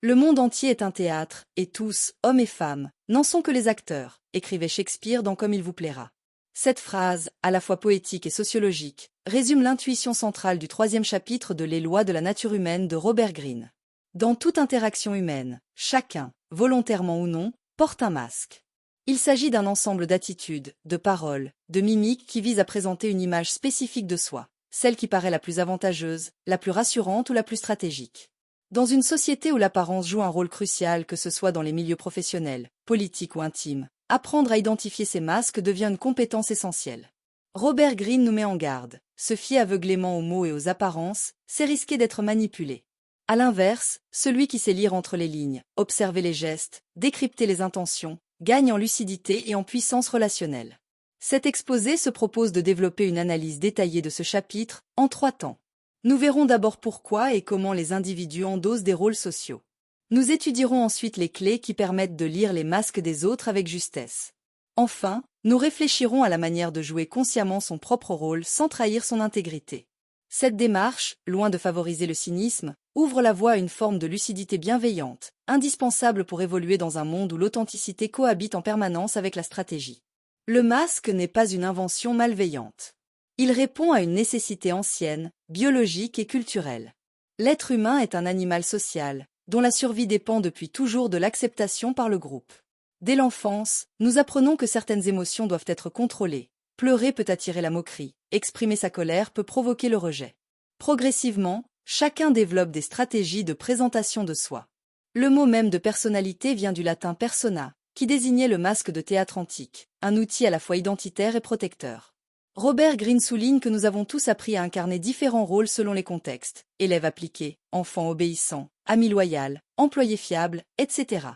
Le monde entier est un théâtre, et tous, hommes et femmes, n'en sont que les acteurs, écrivait Shakespeare dans Comme il vous plaira. Cette phrase, à la fois poétique et sociologique, résume l'intuition centrale du 3e chapitre de Les lois de la nature humaine de Robert Greene. Dans toute interaction humaine, chacun, volontairement ou non, porte un masque. Il s'agit d'un ensemble d'attitudes, de paroles, de mimiques qui visent à présenter une image spécifique de soi, celle qui paraît la plus avantageuse, la plus rassurante ou la plus stratégique. Dans une société où l'apparence joue un rôle crucial, que ce soit dans les milieux professionnels, politiques ou intimes, apprendre à identifier ces masques devient une compétence essentielle. Robert Greene nous met en garde. Se fier aveuglément aux mots et aux apparences, c'est risquer d'être manipulé. À l'inverse, celui qui sait lire entre les lignes, observer les gestes, décrypter les intentions, gagne en lucidité et en puissance relationnelle. Cet exposé se propose de développer une analyse détaillée de ce chapitre en 3 temps. Nous verrons d'abord pourquoi et comment les individus endossent des rôles sociaux. Nous étudierons ensuite les clés qui permettent de lire les masques des autres avec justesse. Enfin, nous réfléchirons à la manière de jouer consciemment son propre rôle sans trahir son intégrité. Cette démarche, loin de favoriser le cynisme, ouvre la voie à une forme de lucidité bienveillante, indispensable pour évoluer dans un monde où l'authenticité cohabite en permanence avec la stratégie. Le masque n'est pas une invention malveillante. Il répond à une nécessité ancienne, biologique et culturelle. L'être humain est un animal social, dont la survie dépend depuis toujours de l'acceptation par le groupe. Dès l'enfance, nous apprenons que certaines émotions doivent être contrôlées. Pleurer peut attirer la moquerie, exprimer sa colère peut provoquer le rejet. Progressivement, chacun développe des stratégies de présentation de soi. Le mot même de personnalité vient du latin persona, qui désignait le masque de théâtre antique, un outil à la fois identitaire et protecteur. Robert Greene souligne que nous avons tous appris à incarner différents rôles selon les contextes, élève appliqué, enfant obéissant, ami loyal, employé fiable, etc.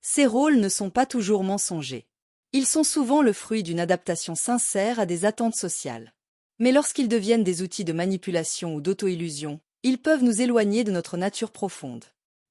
Ces rôles ne sont pas toujours mensongers. Ils sont souvent le fruit d'une adaptation sincère à des attentes sociales. Mais lorsqu'ils deviennent des outils de manipulation ou d'auto-illusion, ils peuvent nous éloigner de notre nature profonde.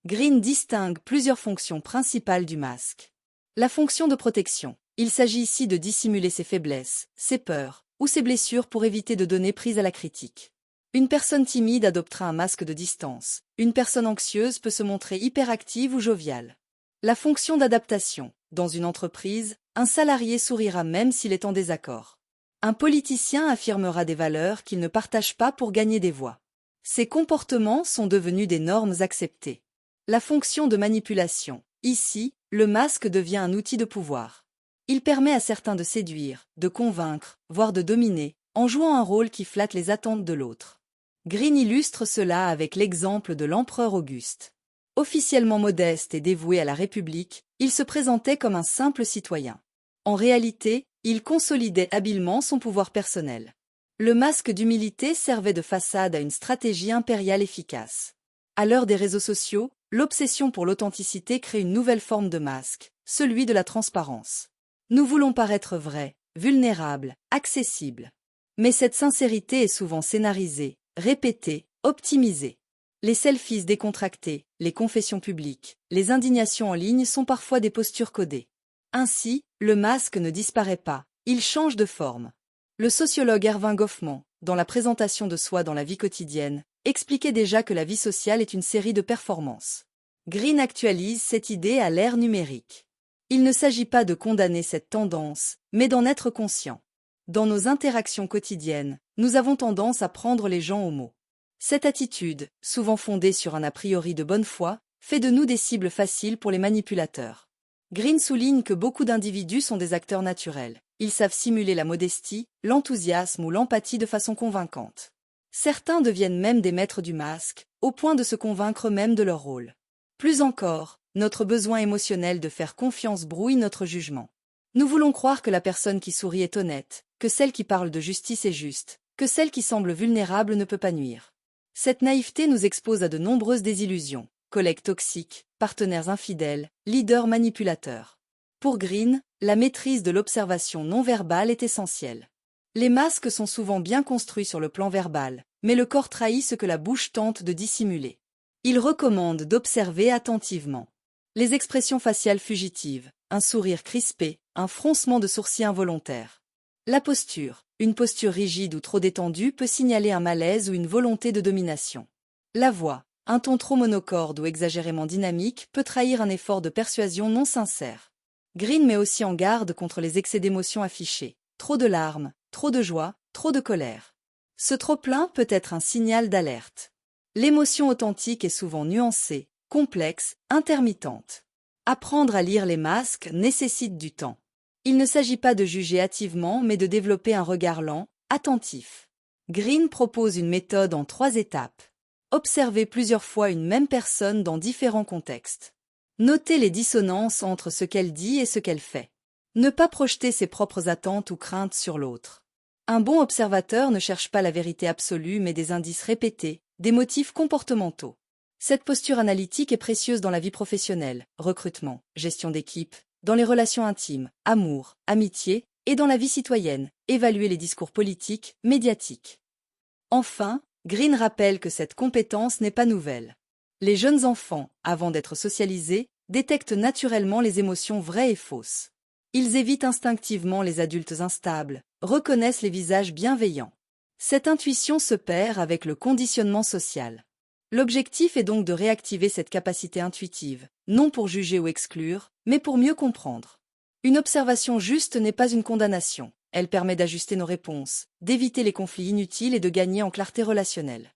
Greene distingue plusieurs fonctions principales du masque. La fonction de protection. Il s'agit ici de dissimuler ses faiblesses, ses peurs, ou ses blessures pour éviter de donner prise à la critique. Une personne timide adoptera un masque de distance. Une personne anxieuse peut se montrer hyperactive ou joviale. La fonction d'adaptation. Dans une entreprise, un salarié sourira même s'il est en désaccord. Un politicien affirmera des valeurs qu'il ne partage pas pour gagner des voix. Ces comportements sont devenus des normes acceptées. La fonction de manipulation. Ici, le masque devient un outil de pouvoir. Il permet à certains de séduire, de convaincre, voire de dominer, en jouant un rôle qui flatte les attentes de l'autre. Greene illustre cela avec l'exemple de l'empereur Auguste. Officiellement modeste et dévoué à la République, il se présentait comme un simple citoyen. En réalité, il consolidait habilement son pouvoir personnel. Le masque d'humilité servait de façade à une stratégie impériale efficace. À l'heure des réseaux sociaux, l'obsession pour l'authenticité crée une nouvelle forme de masque, celui de la transparence. Nous voulons paraître vrais, vulnérables, accessibles. Mais cette sincérité est souvent scénarisée, répétée, optimisée. Les selfies décontractés, les confessions publiques, les indignations en ligne sont parfois des postures codées. Ainsi, le masque ne disparaît pas, il change de forme. Le sociologue Erving Goffman, dans la présentation de soi dans la vie quotidienne, expliquait déjà que la vie sociale est une série de performances. Greene actualise cette idée à l'ère numérique. Il ne s'agit pas de condamner cette tendance, mais d'en être conscient. Dans nos interactions quotidiennes, nous avons tendance à prendre les gens au mot. Cette attitude, souvent fondée sur un a priori de bonne foi, fait de nous des cibles faciles pour les manipulateurs. Greene souligne que beaucoup d'individus sont des acteurs naturels. Ils savent simuler la modestie, l'enthousiasme ou l'empathie de façon convaincante. Certains deviennent même des maîtres du masque, au point de se convaincre même de leur rôle. Plus encore, notre besoin émotionnel de faire confiance brouille notre jugement. Nous voulons croire que la personne qui sourit est honnête, que celle qui parle de justice est juste, que celle qui semble vulnérable ne peut pas nuire. Cette naïveté nous expose à de nombreuses désillusions, collègues toxiques, partenaires infidèles, leaders manipulateurs. Pour Greene, la maîtrise de l'observation non verbale est essentielle. Les masques sont souvent bien construits sur le plan verbal, mais le corps trahit ce que la bouche tente de dissimuler. Il recommande d'observer attentivement. Les expressions faciales fugitives, un sourire crispé, un froncement de sourcils involontaire. La posture, une posture rigide ou trop détendue peut signaler un malaise ou une volonté de domination. La voix, Un ton trop monocorde ou exagérément dynamique peut trahir un effort de persuasion non sincère. Green met aussi en garde contre les excès d'émotions affichés. Trop de larmes, trop de joie, trop de colère. Ce trop-plein peut être un signal d'alerte. L'émotion authentique est souvent nuancée, complexe, intermittente. Apprendre à lire les masques nécessite du temps. Il ne s'agit pas de juger hâtivement, mais de développer un regard lent, attentif. Green propose une méthode en 3 étapes. Observez plusieurs fois une même personne dans différents contextes. Notez les dissonances entre ce qu'elle dit et ce qu'elle fait. Ne pas projeter ses propres attentes ou craintes sur l'autre. Un bon observateur ne cherche pas la vérité absolue mais des indices répétés, des motifs comportementaux. Cette posture analytique est précieuse dans la vie professionnelle, recrutement, gestion d'équipe, dans les relations intimes, amour, amitié, et dans la vie citoyenne, évaluer les discours politiques, médiatiques. Enfin, Green rappelle que cette compétence n'est pas nouvelle. Les jeunes enfants, avant d'être socialisés, détectent naturellement les émotions vraies et fausses. Ils évitent instinctivement les adultes instables, reconnaissent les visages bienveillants. Cette intuition se perd avec le conditionnement social. L'objectif est donc de réactiver cette capacité intuitive, non pour juger ou exclure, mais pour mieux comprendre. Une observation juste n'est pas une condamnation. Elle permet d'ajuster nos réponses, d'éviter les conflits inutiles et de gagner en clarté relationnelle.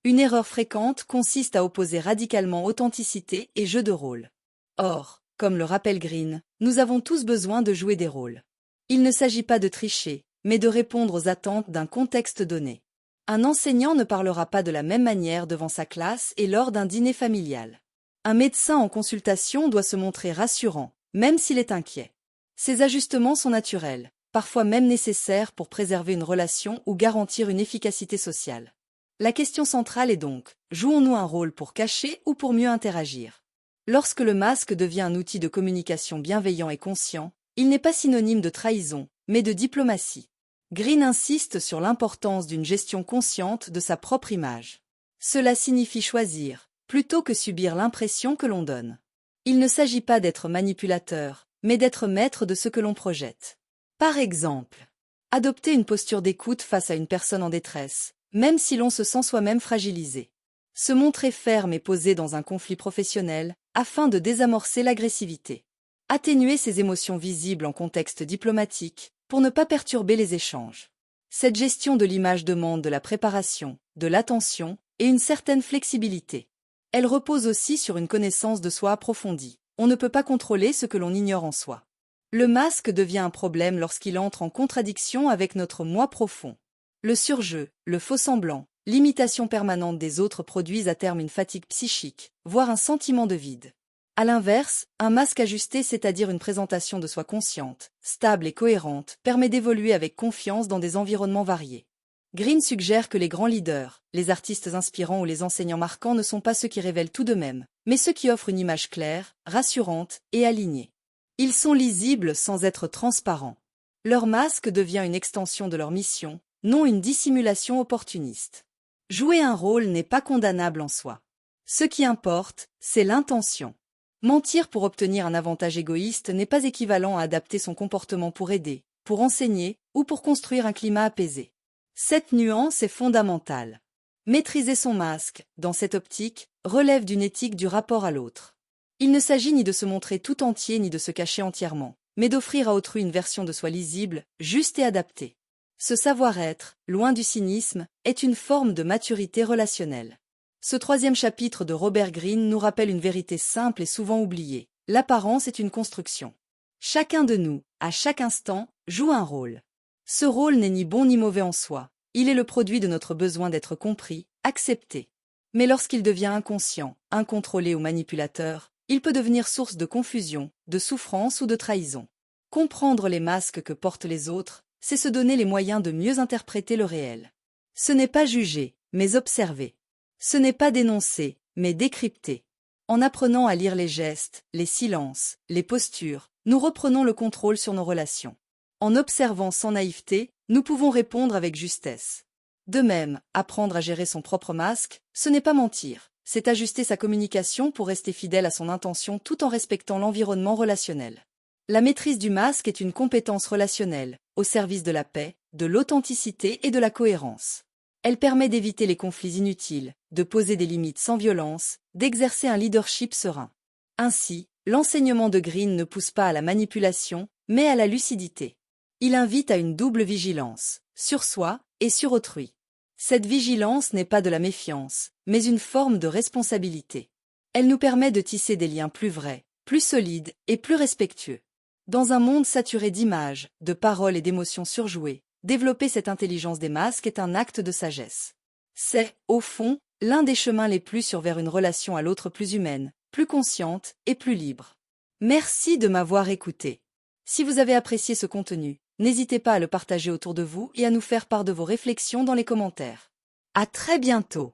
Une erreur fréquente consiste à opposer radicalement authenticité et jeu de rôle. Or, comme le rappelle Green, nous avons tous besoin de jouer des rôles. Il ne s'agit pas de tricher, mais de répondre aux attentes d'un contexte donné. Un enseignant ne parlera pas de la même manière devant sa classe et lors d'un dîner familial. Un médecin en consultation doit se montrer rassurant, même s'il est inquiet. Ces ajustements sont naturels, parfois même nécessaires pour préserver une relation ou garantir une efficacité sociale. La question centrale est donc, jouons-nous un rôle pour cacher ou pour mieux interagir? Lorsque le masque devient un outil de communication bienveillant et conscient, il n'est pas synonyme de trahison, mais de diplomatie. Green insiste sur l'importance d'une gestion consciente de sa propre image. Cela signifie choisir, plutôt que subir l'impression que l'on donne. Il ne s'agit pas d'être manipulateur, mais d'être maître de ce que l'on projette. Par exemple, adopter une posture d'écoute face à une personne en détresse, même si l'on se sent soi-même fragilisé. Se montrer ferme et posé dans un conflit professionnel, afin de désamorcer l'agressivité. Atténuer ses émotions visibles en contexte diplomatique, pour ne pas perturber les échanges. Cette gestion de l'image demande de la préparation, de l'attention et une certaine flexibilité. Elle repose aussi sur une connaissance de soi approfondie. On ne peut pas contrôler ce que l'on ignore en soi. Le masque devient un problème lorsqu'il entre en contradiction avec notre moi profond. Le surjeu, le faux-semblant, l'imitation permanente des autres produisent à terme une fatigue psychique, voire un sentiment de vide. À l'inverse, un masque ajusté, c'est-à-dire une présentation de soi consciente, stable et cohérente, permet d'évoluer avec confiance dans des environnements variés. Green suggère que les grands leaders, les artistes inspirants ou les enseignants marquants ne sont pas ceux qui révèlent tout d'eux-mêmes, mais ceux qui offrent une image claire, rassurante et alignée. Ils sont lisibles sans être transparents. Leur masque devient une extension de leur mission, non une dissimulation opportuniste. Jouer un rôle n'est pas condamnable en soi. Ce qui importe, c'est l'intention. Mentir pour obtenir un avantage égoïste n'est pas équivalent à adapter son comportement pour aider, pour enseigner ou pour construire un climat apaisé. Cette nuance est fondamentale. Maîtriser son masque, dans cette optique, relève d'une éthique du rapport à l'autre. Il ne s'agit ni de se montrer tout entier ni de se cacher entièrement, mais d'offrir à autrui une version de soi lisible, juste et adaptée. Ce savoir-être, loin du cynisme, est une forme de maturité relationnelle. Ce 3e chapitre de Robert Greene nous rappelle une vérité simple et souvent oubliée. L'apparence est une construction. Chacun de nous, à chaque instant, joue un rôle. Ce rôle n'est ni bon ni mauvais en soi. Il est le produit de notre besoin d'être compris, accepté. Mais lorsqu'il devient inconscient, incontrôlé ou manipulateur, il peut devenir source de confusion, de souffrance ou de trahison. Comprendre les masques que portent les autres, c'est se donner les moyens de mieux interpréter le réel. Ce n'est pas juger, mais observer. Ce n'est pas dénoncer, mais décrypter. En apprenant à lire les gestes, les silences, les postures, nous reprenons le contrôle sur nos relations. En observant sans naïveté, nous pouvons répondre avec justesse. De même, apprendre à gérer son propre masque, ce n'est pas mentir, c'est ajuster sa communication pour rester fidèle à son intention tout en respectant l'environnement relationnel. La maîtrise du masque est une compétence relationnelle, au service de la paix, de l'authenticité et de la cohérence. Elle permet d'éviter les conflits inutiles, de poser des limites sans violence, d'exercer un leadership serein. Ainsi, l'enseignement de Green ne pousse pas à la manipulation, mais à la lucidité. Il invite à une double vigilance, sur soi et sur autrui. Cette vigilance n'est pas de la méfiance, mais une forme de responsabilité. Elle nous permet de tisser des liens plus vrais, plus solides et plus respectueux. Dans un monde saturé d'images, de paroles et d'émotions surjouées, développer cette intelligence des masques est un acte de sagesse. C'est, au fond, l'un des chemins les plus sûrs vers une relation à l'autre plus humaine, plus consciente et plus libre. Merci de m'avoir écouté. Si vous avez apprécié ce contenu, n'hésitez pas à le partager autour de vous et à nous faire part de vos réflexions dans les commentaires. À très bientôt!